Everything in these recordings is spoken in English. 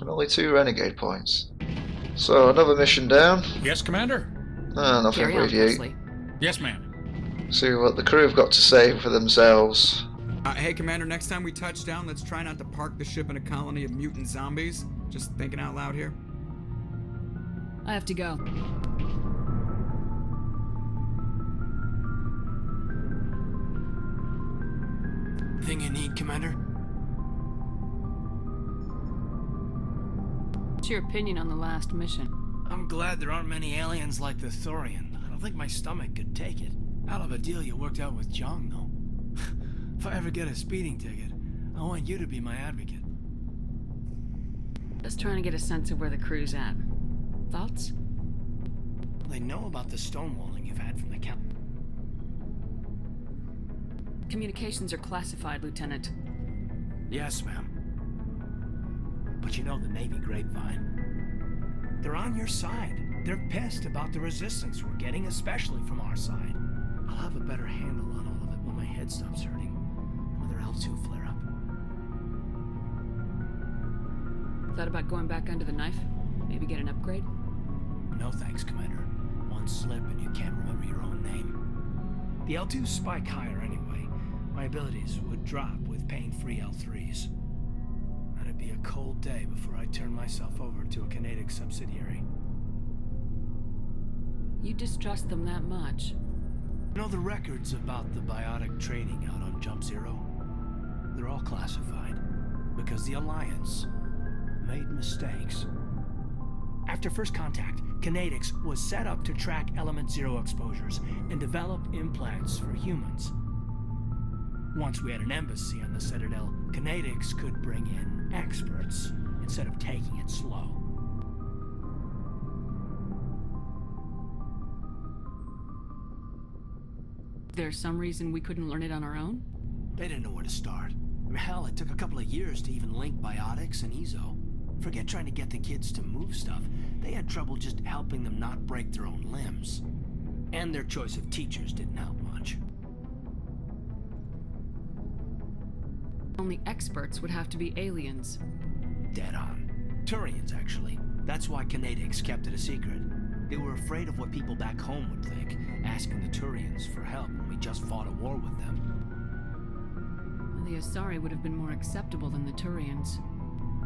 And only 2 renegade points. So, another mission down. Yes, Commander? Nothing Carry on, review. Presley. Yes, ma'am. See what the crew have got to say for themselves. Hey, Commander, next time we touch down, let's try not to park the ship in a colony of mutant zombies. Just thinking out loud here. I have to go. Thing you need, Commander? What's your opinion on the last mission? I'm glad there aren't many aliens like the Thorian. I don't think my stomach could take it. Hell of a deal you worked out with Jung, though. If I ever get a speeding ticket, I want you to be my advocate. Just trying to get a sense of where the crew's at. Thoughts? They know about the stonewalling you've had from the camp. Communications are classified, Lieutenant. Yes, ma'am. But you know the Navy grapevine. They're on your side. They're pissed about the resistance we're getting, especially from our side. I'll have a better handle on all of it when my head stops hurting. Another L2 flare-up. Thought about going back under the knife? Maybe get an upgrade? No thanks, Commander. One slip and you can't remember your own name. The L2s spike higher anyway. My abilities would drop with pain-free L3s. And it'd be a cold day before I turn myself over to a Canadic subsidiary. You distrust them that much? You know the records about the biotic trading out on Jump Zero? They're all classified. Because the Alliance made mistakes. After first contact, Canadics was set up to track Element Zero exposures and develop implants for humans. Once we had an embassy on the Citadel, Canadics could bring in experts instead of taking it slow. There's some reason we couldn't learn it on our own? They didn't know where to start. I mean, hell, it took a couple of years to even link biotics and EZO. Forget trying to get the kids to move stuff. They had trouble just helping them not break their own limbs. And their choice of teachers didn't help much. Only experts would have to be aliens. Dead on. Turians, actually. That's why Canadics kept it a secret. They were afraid of what people back home would think, asking the Turians for help when we just fought a war with them. The Asari would have been more acceptable than the Turians.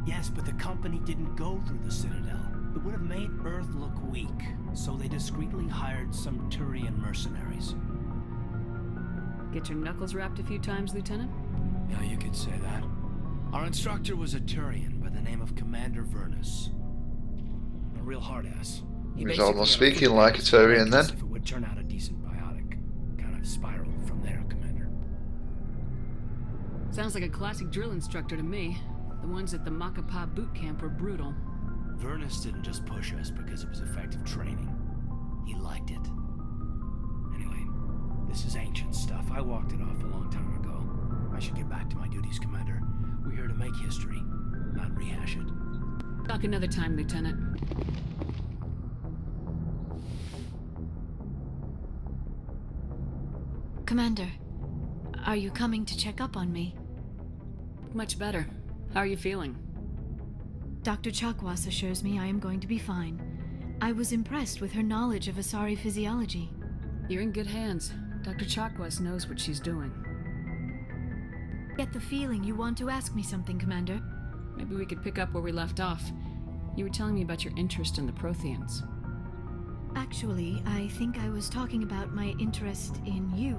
Yes, but the company didn't go through the Citadel. It would have made Earth look weak, so they discreetly hired some Turian mercenaries. Get your knuckles rapped a few times, Lieutenant? Yeah, you could say that. Our instructor was a Turian by the name of Commander Vernus. A real hard-ass. He was almost speaking like a Turian then. If it would turn out a decent biotic. Kind of spiraled from there, Commander. Sounds like a classic drill instructor to me. The ones at the Makapa boot camp were brutal. Vernus didn't just push us because it was effective training. He liked it. Anyway, this is ancient stuff. I walked it off a long time ago. I should get back to my duties, Commander. We're here to make history, not rehash it. Talk another time, Lieutenant. Commander, are you coming to check up on me? Much better. How are you feeling? Dr. Chakwas assures me I am going to be fine. I was impressed with her knowledge of Asari physiology. You're in good hands. Dr. Chakwas knows what she's doing. Get the feeling you want to ask me something, Commander. Maybe we could pick up where we left off. You were telling me about your interest in the Protheans. Actually, I think I was talking about my interest in you,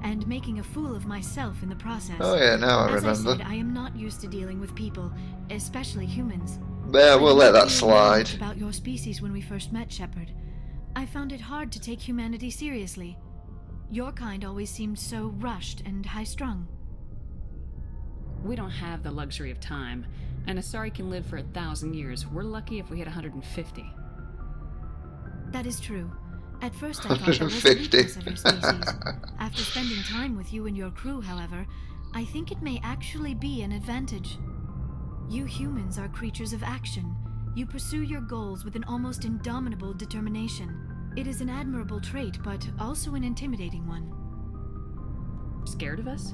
and making a fool of myself in the process. Oh yeah, now I remember. As I said, I am not used to dealing with people, especially humans. Yeah, we'll let that I slide. about your species when we first met, Shepard. I found it hard to take humanity seriously. Your kind always seemed so rushed and high-strung. We don't have the luxury of time. An Asari can live for 1,000 years. We're lucky if we hit 150. That is true. At first I thought that was a 150. weakness of your species. After spending time with you and your crew, however, I think it may actually be an advantage. You humans are creatures of action. You pursue your goals with an almost indomitable determination. It is an admirable trait, but also an intimidating one. Scared of us?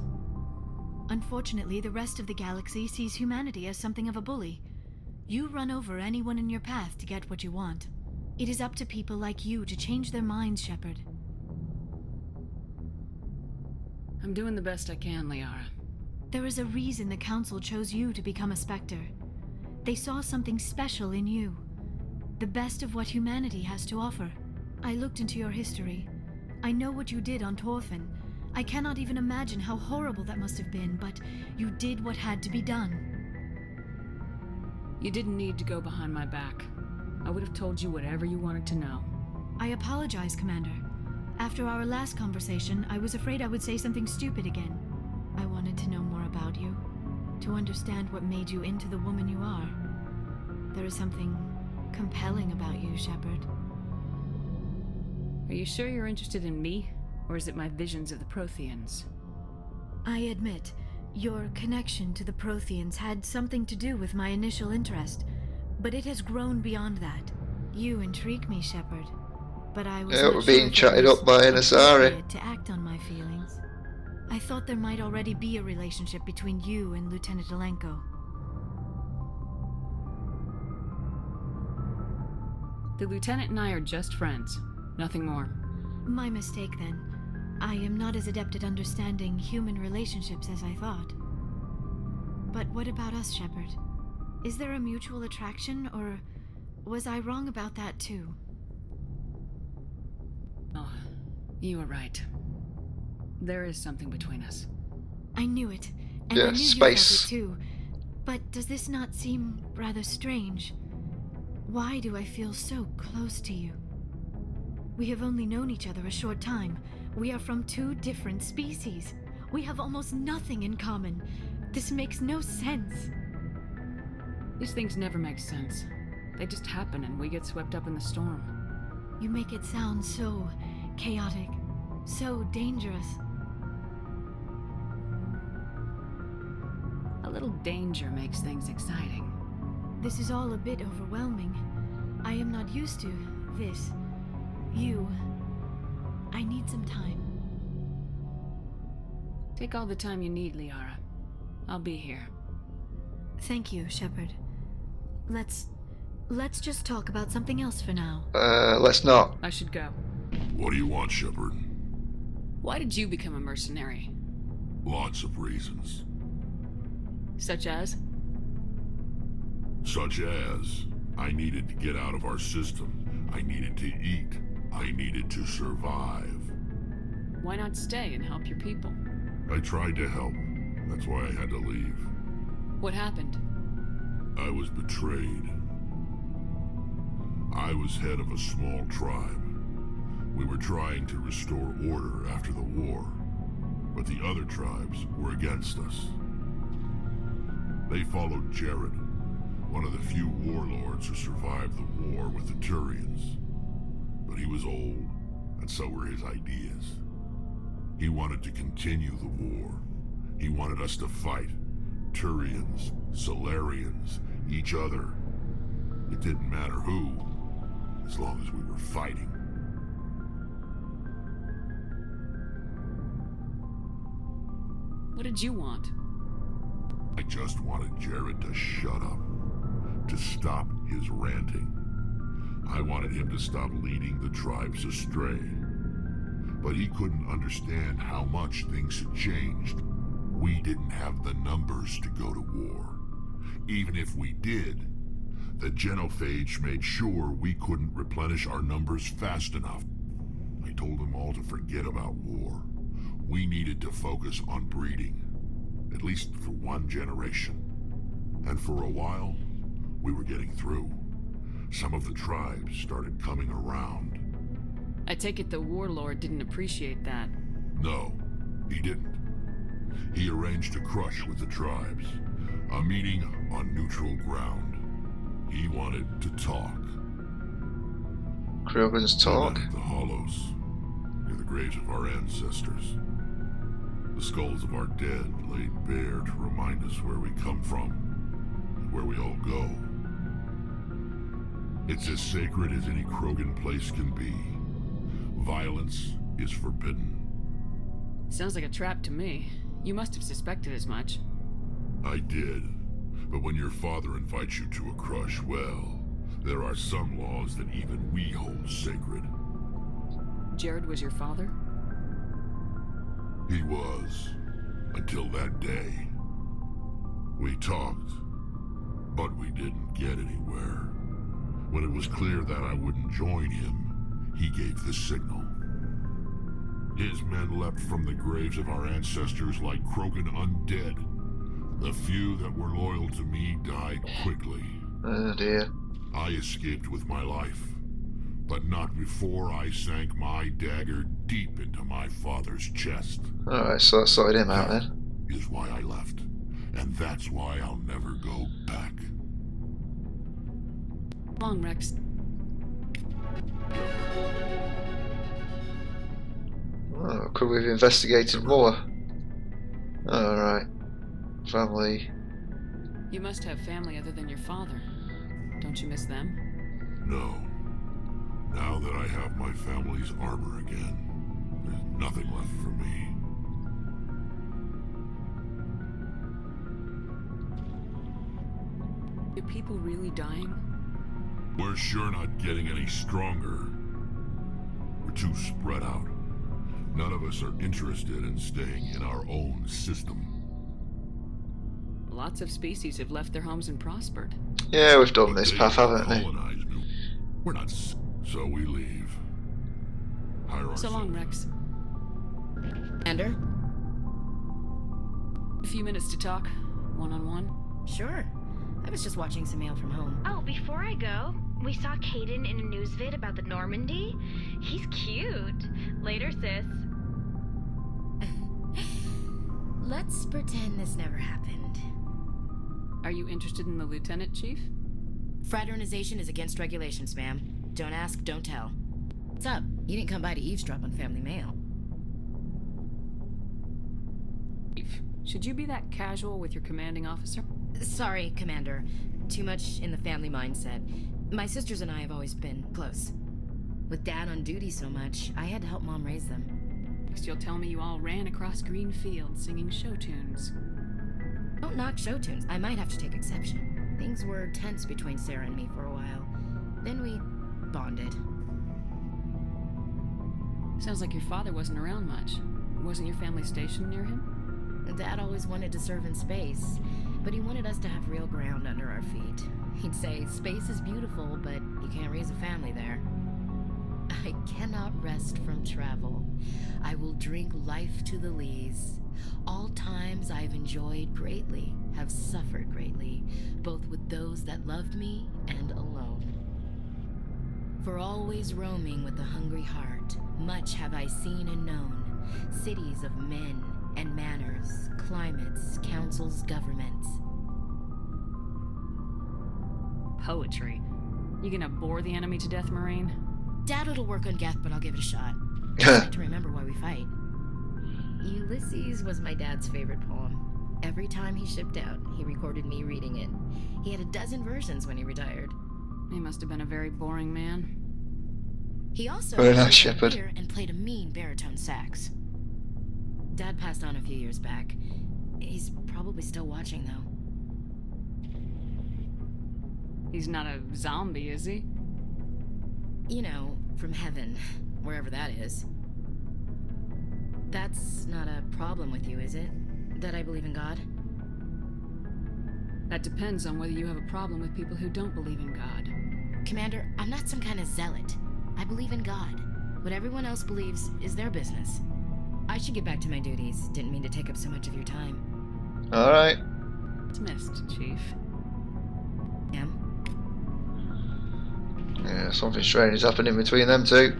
Unfortunately, the rest of the galaxy sees humanity as something of a bully. You run over anyone in your path to get what you want. It is up to people like you to change their minds, Shepard. I'm doing the best I can, Liara. There is a reason the Council chose you to become a Spectre. They saw something special in you. The best of what humanity has to offer. I looked into your history. I know what you did on Torfin. I cannot even imagine how horrible that must have been, but you did what had to be done. You didn't need to go behind my back. I would have told you whatever you wanted to know. I apologize, Commander. After our last conversation, I was afraid I would say something stupid again. I wanted to know more about you, to understand what made you into the woman you are. There is something compelling about you, Shepard. Are you sure you're interested in me, or is it my visions of the Protheans? I admit, your connection to the Protheans had something to do with my initial interest, but it has grown beyond that. You intrigue me, Shepard, but I was Yeah, not we're sure being if it chatted was up by an Asari. appropriate to act on my feelings. I thought there might already be a relationship between you and Lieutenant Alenko. The Lieutenant and I are just friends. Nothing more. My mistake, then. I am not as adept at understanding human relationships as I thought. But what about us, Shepard? Is there a mutual attraction, or was I wrong about that too? Oh, you were right. There is something between us. I knew it, and Yeah, I knew space. you felt it too. But does this not seem rather strange? Why do I feel so close to you? We have only known each other a short time. We are from two different species. We have almost nothing in common. This makes no sense. These things never make sense. They just happen and we get swept up in the storm. You make it sound so chaotic, so dangerous. A little danger makes things exciting. This is all a bit overwhelming. I am not used to this. You. I need some time. Take all the time you need, Liara. I'll be here. Thank you, Shepard. Let's just talk about something else for now. Let's not. I should go. What do you want, Shepard? Why did you become a mercenary? Lots of reasons. Such as? Such as, I needed to get out of our system. I needed to eat. I needed to survive. Why not stay and help your people? I tried to help. That's why I had to leave. What happened? I was betrayed. I was head of a small tribe. We were trying to restore order after the war, but the other tribes were against us. They followed Jared, one of the few warlords who survived the war with the Turians. But he was old, and so were his ideas. He wanted to continue the war. He wanted us to fight. Turians, Solarians, each other. It didn't matter who, as long as we were fighting. What did you want? I just wanted Jared to shut up, to stop his ranting. I wanted him to stop leading the tribes astray. But he couldn't understand how much things had changed. We didn't have the numbers to go to war. Even if we did, the genophage made sure we couldn't replenish our numbers fast enough. I told them all to forget about war. We needed to focus on breeding, at least for one generation. And for a while, we were getting through. Some of the tribes started coming around. I take it the warlord didn't appreciate that. No, he didn't. He arranged a crush with the tribes, a meeting on neutral ground. He wanted to talk. Krogan's talk. We met at the Hollows, near the graves of our ancestors. The skulls of our dead laid bare to remind us where we come from and where we all go. It's as sacred as any Krogan place can be. Violence is forbidden. Sounds like a trap to me. You must have suspected as much. I did, But when your father invites you to a crush, well, there are some laws that even we hold sacred. Jared was your father? He was, until that day. We talked, but we didn't get anywhere. When it was clear that I wouldn't join him, he gave the signal. His men leapt from the graves of our ancestors like Krogan undead. The few that were loyal to me died quickly. Oh dear. I escaped with my life, but not before I sank my dagger deep into my father's chest. Alright, so that sorted him out then. Is why I left, and that's why I'll never go back. Long, Rex. Oh, could we have investigated more? Alright. Family. You must have family other than your father. Don't you miss them? No. Now that I have my family's armor again, there's nothing left for me. Are people really dying? We're sure not getting any stronger. We're too spread out. None of us are interested in staying in our own system. Lots of species have left their homes and prospered. Yeah, we've done But this they path, haven't we? colonize new. We're not so we leave. Hire So long, Rex. Commander? A few minutes to talk, one-on-one. Sure. I was just watching some mail from home. Oh, before I go, we saw Caden in a news vid about the Normandy. He's cute. Later, sis. Let's pretend this never happened. Are you interested in the lieutenant, Chief? Fraternization is against regulations, ma'am. Don't ask, don't tell. What's up? You didn't come by to eavesdrop on family mail. Chief, should you be that casual with your commanding officer? Sorry, Commander. Too much in the family mindset. My sisters and I have always been close. With Dad on duty so much, I had to help Mom raise them. Next you'll tell me you all ran across green fields singing show tunes. Don't knock show tunes. I might have to take exception. Things were tense between Saren and me for a while. Then we bonded. Sounds like your father wasn't around much. Wasn't your family stationed near him? Dad always wanted to serve in space, but he wanted us to have real ground under our feet. He'd say, space is beautiful, but you can't raise a family there. I cannot rest from travel. I will drink life to the lees. All times I've enjoyed greatly, have suffered greatly, both with those that loved me and alone. For always roaming with a hungry heart, much have I seen and known, cities of men and manners, climates, councils, governments. Poetry. You gonna bore the enemy to death, Marine? Dad will work on Geth, but I'll give it a shot. I like to remember why we fight. Ulysses was my dad's favorite poem. Every time he shipped out, he recorded me reading it. He had a dozen versions when he retired. He must have been a very boring man. He also Very nice, played Shepard. clear and played a mean baritone sax. Dad passed on a few years back. He's probably still watching, though. He's not a zombie, is he? You know, from heaven, wherever that is. That's not a problem with you, is it? That I believe in God? That depends on whether you have a problem with people who don't believe in God. Commander, I'm not some kind of zealot. I believe in God. What everyone else believes is their business. I should get back to my duties. Didn't mean to take up so much of your time. Alright. Dismissed, Chief. Ma'am? Yeah, something strange is happening between them two.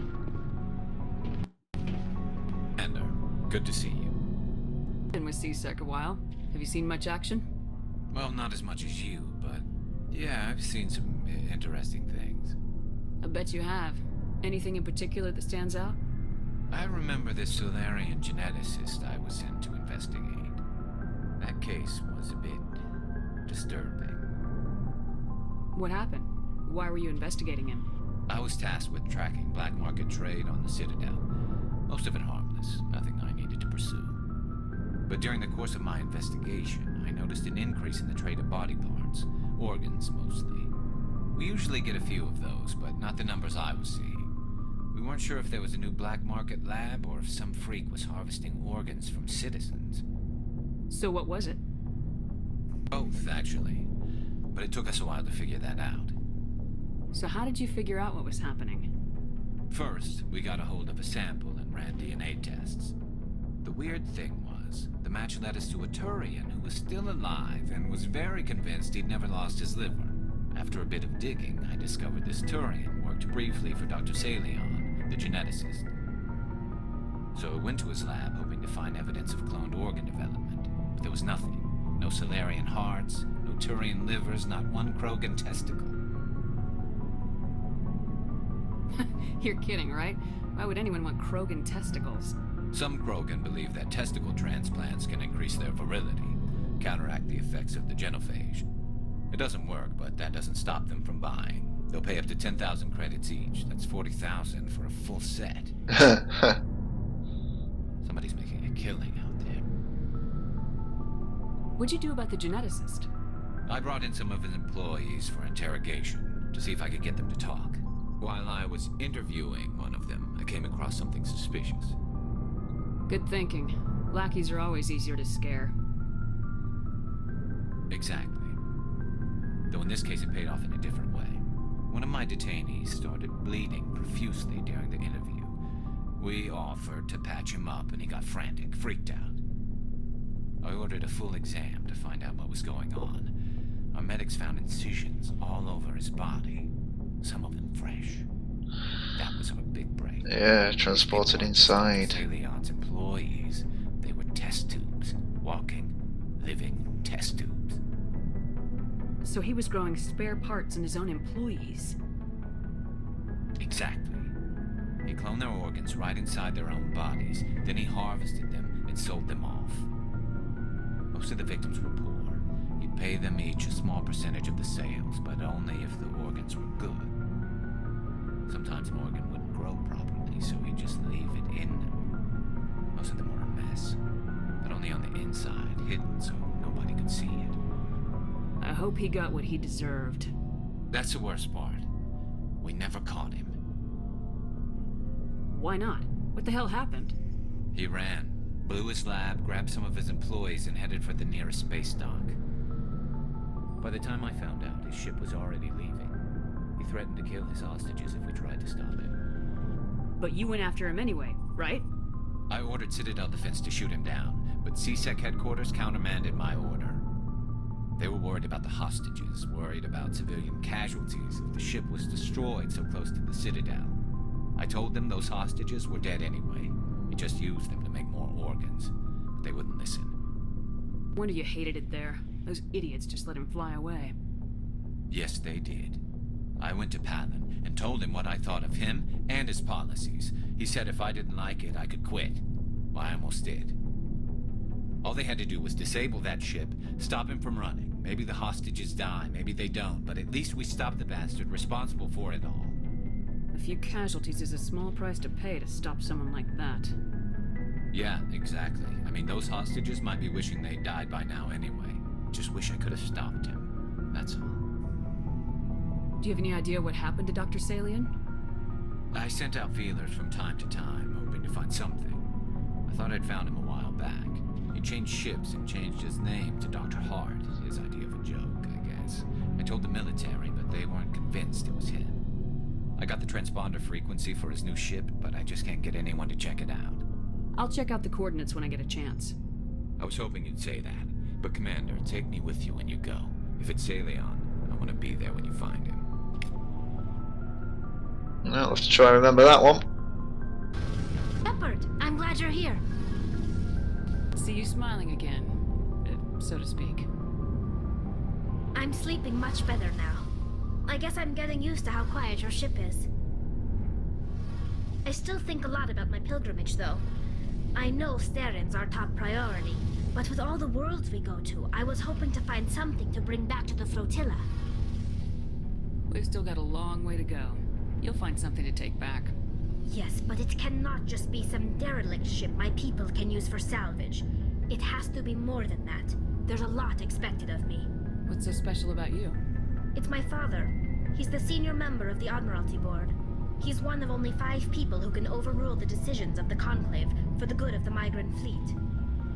Commander, good to see you. Been with CSEC a while. Have you seen much action? Well, not as much as you, but yeah, I've seen some interesting things. I bet you have. Anything in particular that stands out? I remember this Solarian geneticist I was sent to investigate. That case was a bit disturbing. What happened? Why were you investigating him? I was tasked with tracking black market trade on the Citadel. Most of it harmless, nothing I needed to pursue. But during the course of my investigation, I noticed an increase in the trade of body parts. Organs, mostly. We usually get a few of those, but not the numbers I was seeing. We weren't sure if there was a new black market lab or if some freak was harvesting organs from citizens. So what was it? Both, actually. But it took us a while to figure that out. So how did you figure out what was happening? First, we got a hold of a sample and ran DNA tests. The weird thing was, the match led us to a Turian who was still alive and was very convinced he'd never lost his liver. After a bit of digging, I discovered this Turian worked briefly for Dr. Salion, the geneticist. So I went to his lab hoping to find evidence of cloned organ development, but there was nothing. No Salarian hearts, no Turian livers, not one Krogan testicle. You're kidding, right? Why would anyone want Krogan testicles? Some Krogan believe that testicle transplants can increase their virility, counteract the effects of the genophage. It doesn't work, but that doesn't stop them from buying. They'll pay up to 10,000 credits each. That's 40,000 for a full set. Somebody's making a killing out there. What'd you do about the geneticist? I brought in some of his employees for interrogation to see if I could get them to talk. While I was interviewing one of them, I came across something suspicious. Good thinking. Lackeys are always easier to scare. Exactly. Though in this case it paid off in a different way. One of my detainees started bleeding profusely during the interview. We offered to patch him up and he got frantic, freaked out. I ordered a full exam to find out what was going on. Our medics found incisions all over his body, some of them fresh. That was our big break. Yeah, transported inside. Salion's employees, they were test tubes. Walking, living test tubes. So he was growing spare parts in his own employees. Exactly. He cloned their organs right inside their own bodies, then he harvested them and sold them off. Most of the victims were poor. He'd pay them each a small percentage of the sales, but only if the organs were good. Sometimes an organ wouldn't grow properly, so he'd just leave it in them. Most of them were a mess, but only on the inside, hidden so nobody could see it. I hope he got what he deserved. That's the worst part. We never caught him. Why not? What the hell happened? He ran, blew his lab, grabbed some of his employees, and headed for the nearest space dock. By the time I found out, his ship was already leaving. He threatened to kill his hostages if we tried to stop him. But you went after him anyway, right? I ordered Citadel Defense to shoot him down, but CSEC headquarters countermanded my order. They were worried about the hostages, worried about civilian casualties if the ship was destroyed so close to the Citadel. I told them those hostages were dead anyway. We just used them to make more organs, but they wouldn't listen. Wonder you hated it there. Those idiots just let him fly away. Yes, they did. I went to Palin and told him what I thought of him and his policies. He said if I didn't like it, I could quit. Well, I almost did. All they had to do was disable that ship, stop him from running. Maybe the hostages die, maybe they don't, but at least we stopped the bastard responsible for it all. A few casualties is a small price to pay to stop someone like that. Yeah, exactly. I mean, those hostages might be wishing they died by now anyway. Just wish I could have stopped him. That's all. Do you have any idea what happened to Dr. Salion? I sent out feelers from time to time, hoping to find something. I thought I'd found him a while back. He changed ships and changed his name to Dr. Hart, his idea of a joke, I guess. I told the military, but they weren't convinced it was him. I got the transponder frequency for his new ship, but I just can't get anyone to check it out. I'll check out the coordinates when I get a chance. I was hoping you'd say that, but Commander, take me with you when you go. If it's Salion, I want to be there when you find him. I'll have to try and remember that one. Shepard, I'm glad you're here. See you smiling again, so to speak. I'm sleeping much better now. I guess I'm getting used to how quiet your ship is. I still think a lot about my pilgrimage, though. I know Saren's our top priority, but with all the worlds we go to, I was hoping to find something to bring back to the flotilla. We've still got a long way to go. You'll find something to take back. Yes, but it cannot just be some derelict ship my people can use for salvage. It has to be more than that. There's a lot expected of me. What's so special about you? It's my father. He's the senior member of the Admiralty Board. He's one of only 5 people who can overrule the decisions of the Conclave for the good of the migrant fleet.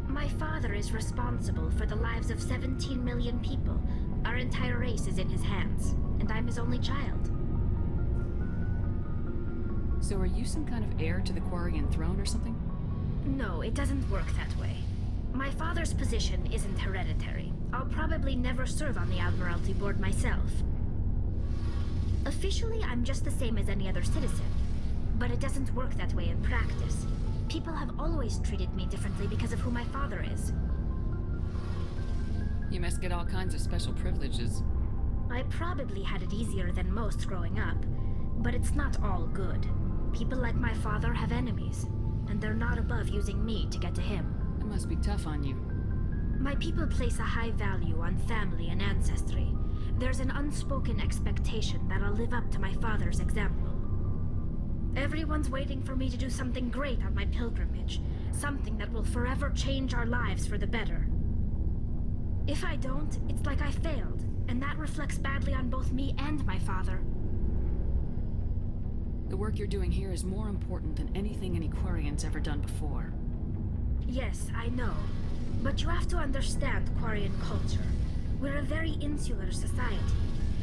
My father is responsible for the lives of 17 million people. Our entire race is in his hands, and I'm his only child. So are you some kind of heir to the Quarian throne or something? No, it doesn't work that way. My father's position isn't hereditary. I'll probably never serve on the Admiralty Board myself. Officially, I'm just the same as any other citizen, but it doesn't work that way in practice. People have always treated me differently because of who my father is. You must get all kinds of special privileges. I probably had it easier than most growing up, but it's not all good. People like my father have enemies, and they're not above using me to get to him. It must be tough on you. My people place a high value on family and ancestry. There's an unspoken expectation that I'll live up to my father's example. Everyone's waiting for me to do something great on my pilgrimage, something that will forever change our lives for the better. If I don't, it's like I failed, and that reflects badly on both me and my father. The work you're doing here is more important than anything any Quarian's ever done before. Yes, I know. But you have to understand Quarian culture. We're a very insular society.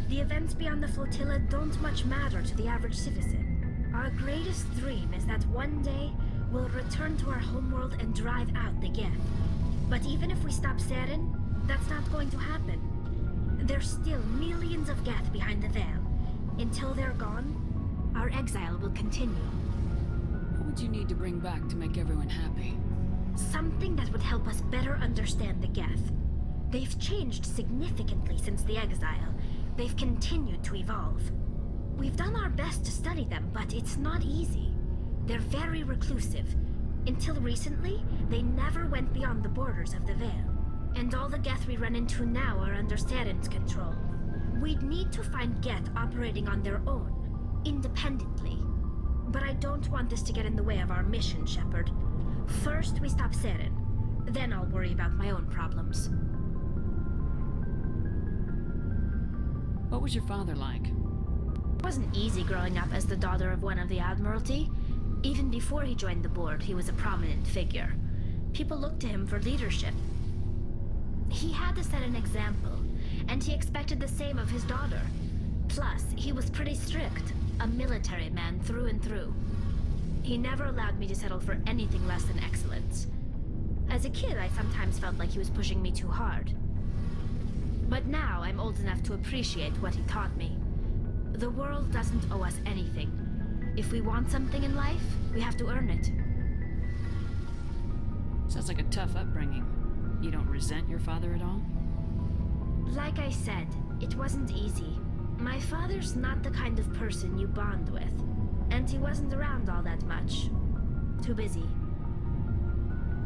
The events beyond the flotilla don't much matter to the average citizen. Our greatest dream is that one day we'll return to our homeworld and drive out the Geth. But even if we stop Saren, that's not going to happen. There's still millions of Geth behind the veil. Until they're gone, our exile will continue. What would you need to bring back to make everyone happy? Something that would help us better understand the Geth. They've changed significantly since the exile. They've continued to evolve. We've done our best to study them, but it's not easy. They're very reclusive. Until recently, they never went beyond the borders of the Veil. And all the Geth we run into now are under Saren's control. We'd need to find Geth operating on their own, independently. But I don't want this to get in the way of our mission, Shepard. First, we stop Saren. Then I'll worry about my own problems. What was your father like? It wasn't easy growing up as the daughter of one of the Admiralty. Even before he joined the board, he was a prominent figure. People looked to him for leadership. He had to set an example, and he expected the same of his daughter. Plus, he was pretty strict, a military man through and through. He never allowed me to settle for anything less than excellence. As a kid, I sometimes felt like he was pushing me too hard. But now I'm old enough to appreciate what he taught me. The world doesn't owe us anything. If we want something in life, we have to earn it. Sounds like a tough upbringing. You don't resent your father at all? Like I said, it wasn't easy. My father's not the kind of person you bond with. And he wasn't around all that much. Too busy.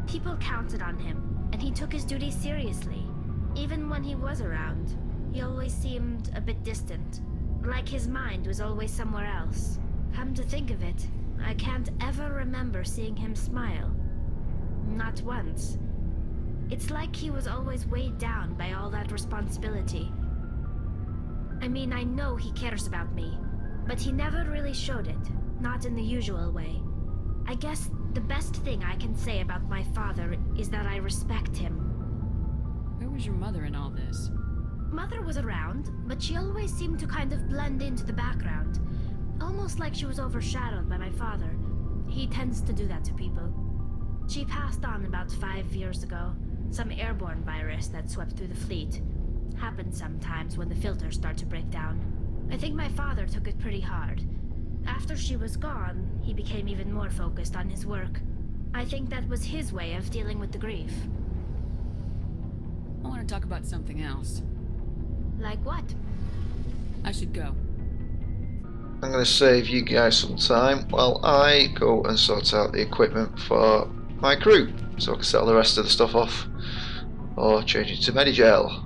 People counted on him, and he took his duties seriously. Even when he was around, he always seemed a bit distant. Like his mind was always somewhere else. Come to think of it, I can't ever remember seeing him smile. Not once. It's like he was always weighed down by all that responsibility. I mean, I know he cares about me, but he never really showed it, not in the usual way. I guess the best thing I can say about my father is that I respect him. Where was your mother in all this? Mother was around, but she always seemed to kind of blend into the background. Almost like she was overshadowed by my father. He tends to do that to people. She passed on about 5 years ago. Some airborne virus that swept through the fleet. Happens sometimes when the filters start to break down. I think my father took it pretty hard. After she was gone, he became even more focused on his work. I think that was his way of dealing with the grief. I want to talk about something else. Like what? I should go. I'm going to save you guys some time while I go and sort out the equipment for my crew, so I can settle the rest of the stuff off or change it to Medigel.